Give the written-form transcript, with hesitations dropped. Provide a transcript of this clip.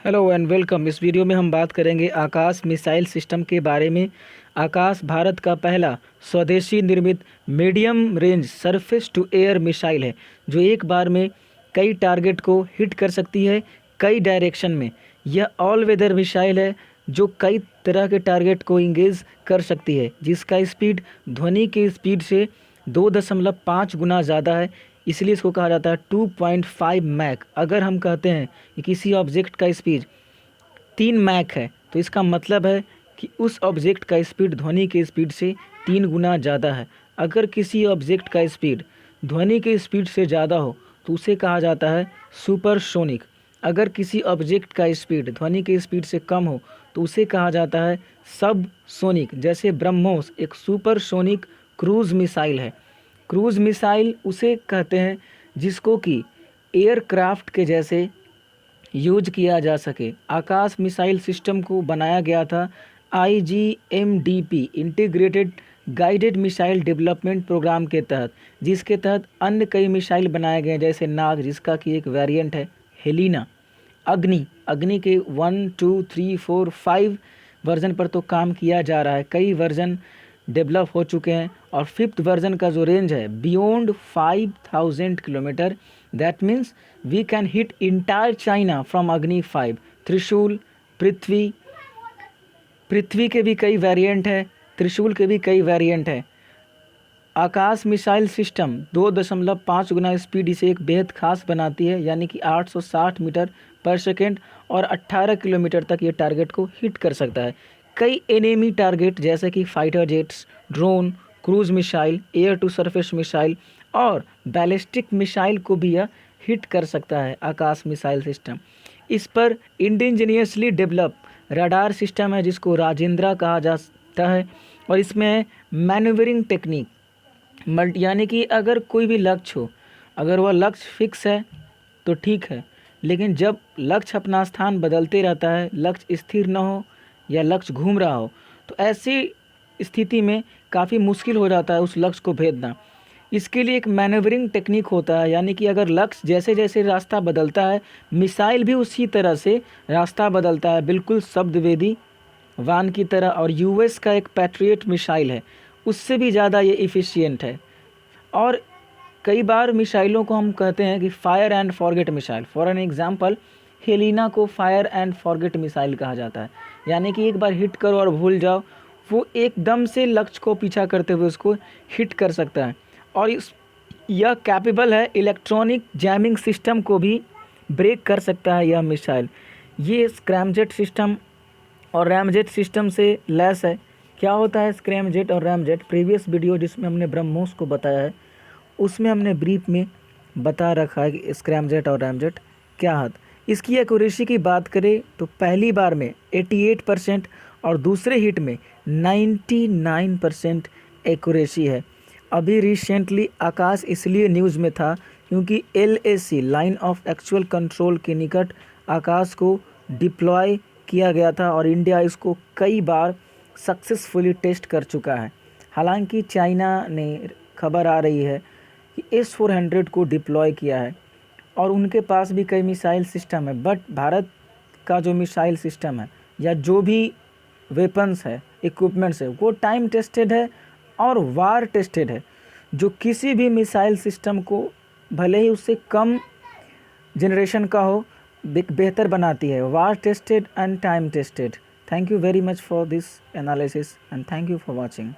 Hello and welcome. इस video में हम बात करेंगे आकाश मिसाइल सिस्टम के बारे में। आकाश भारत का पहला स्वदेशी निर्मित medium range surface to air missile है जो एक बार में कई टारगेट को हिट कर सकती है कई डायरेक्शन में। यह ऑल वेदर मिसाइल है जो कई तरह के टारगेट को इंगेज कर सकती है, जिसका स्पीड ध्वनि की स्पीड से 2.5 गुना ज़्यादा है। इसलिए इसको कहा जाता है 2.5 मैक। अगर हम कहते हैं कि किसी ऑब्जेक्ट का स्पीड 3 मैक है तो इसका मतलब है कि उस ऑब्जेक्ट का स्पीड ध्वनि के स्पीड से 3 गुना ज़्यादा है। अगर किसी ऑब्जेक्ट का स्पीड ध्वनि के स्पीड से ज़्यादा हो तो उसे कहा जाता है सुपरसोनिक। अगर किसी ऑब्जेक्ट का स्पीड ध्वनि के स्पीड से कम हो तो उसे कहा जाता है सब सोनिक। जैसे ब्रह्मोस एक सुपरसोनिक क्रूज़ मिसाइल है। क्रूज़ मिसाइल उसे कहते हैं जिसको कि एयरक्राफ्ट के जैसे यूज किया जा सके। आकाश मिसाइल सिस्टम को बनाया गया था IGMDP integrated guided missile development programme के तहत, जिसके तहत अन्य कई मिसाइल बनाए गए हैं जैसे नाग, जिसका कि एक वेरिएंट है हेलिना। अग्नि अग्नि के 1 2 3 4 5 वर्जन पर तो काम किया जा रहा है, कई वर्जन डेवलप हो चुके हैं। और फिफ्थ वर्जन का जो रेंज है beyond 5000 kilometre, that means we can hit entire China from Agni 5। त्रिशूल, पृथ्वी पृथ्वी के भी कई वेरिएंट है, त्रिशूल के भी कई वेरिएंट है। आकाश मिसाइल सिस्टम 2.5 गुना स्पीड इसे एक बेहद खास बनाती है, यानी कि 860 मीटर पर सेकेंड और 18 किलोमीटर तक ये टारगेट को हिट कर सकता है। कई एनिमी टारगेट जैसे कि fighter jets, drone, cruise missile, air to surface missile और बैलिस्टिक मिसाइल को भी यह हिट कर सकता है। आकाश मिसाइल सिस्टम इस पर इंडिजीनियसली डेवलप रडार सिस्टम है जिसको राजेंद्रा कहा जाता है। और इसमें मैन्यूवरिंग टेक्निक यानी कि अगर कोई भी लक्ष्य हो, अगर वह लक्ष्य फिक्स है तो ठीक है, लेकिन जब लक्ष्य अपना स्थान बदलते रहता है, लक्ष्य स्थिर न हो या लक्ष्य घूम रहा हो, तो ऐसी स्थिति में काफ़ी मुश्किल हो जाता है उस लक्ष्य को भेदना। इसके लिए एक मैनेवरिंग टेक्निक होता है, यानी कि अगर लक्ष्य जैसे जैसे रास्ता बदलता है, मिसाइल भी उसी तरह से रास्ता बदलता है, बिल्कुल शब्दवेदी वान की तरह। और यूएस का एक पैट्रियट मिसाइल है, उससे भी ज़्यादा ये इफ़िशियंट है। और कई बार मिसाइलों को हम कहते हैं कि fire and forget missile. For an example, Helina को फायर एंड फॉरगेट मिसाइल कहा जाता है, यानी कि एक बार हिट करो और भूल जाओ, वो एकदम से लक्ष्य को पीछा करते हुए उसको हिट कर सकता है। और यह कैपेबल है इलेक्ट्रॉनिक जैमिंग सिस्टम को भी ब्रेक कर सकता है यह मिसाइल। ये स्क्रैमजेट सिस्टम और रैमजेट सिस्टम से लैस है। क्या होता है स्क्रैमजेट और रैमजेट? प्रीवियस वीडियो जिसमें हमने ब्रह्मोस को बताया है उसमें हमने ब्रीफ में बता रखा है कि स्क्रैमजेट और रैमजेट क्या है। इसकी एक्यूरेसी की बात करें तो पहली बार में 88% और दूसरे हिट में 99% एक्यूरेसी है। अभी रिसेंटली आकाश इसलिए न्यूज़ में था क्योंकि LAC line of actual control के निकट आकाश को डिप्लॉय किया गया था और इंडिया इसको कई बार सक्सेसफुली टेस्ट कर चुका है। हालांकि चाइना ने खबर आ रही है कि S-400 को डिप्लॉय किया है और उनके पास भी कई मिसाइल सिस्टम है, बट भारत का जो मिसाइल सिस्टम है या जो भी वेपन्स है, इक्विपमेंट्स है, वो टाइम टेस्टेड है और वार टेस्टेड है, जो किसी भी मिसाइल सिस्टम को भले ही उससे कम जनरेशन का हो बेहतर बनाती है। War tested and time tested. Thank you very much for this analysis and thank you for watching.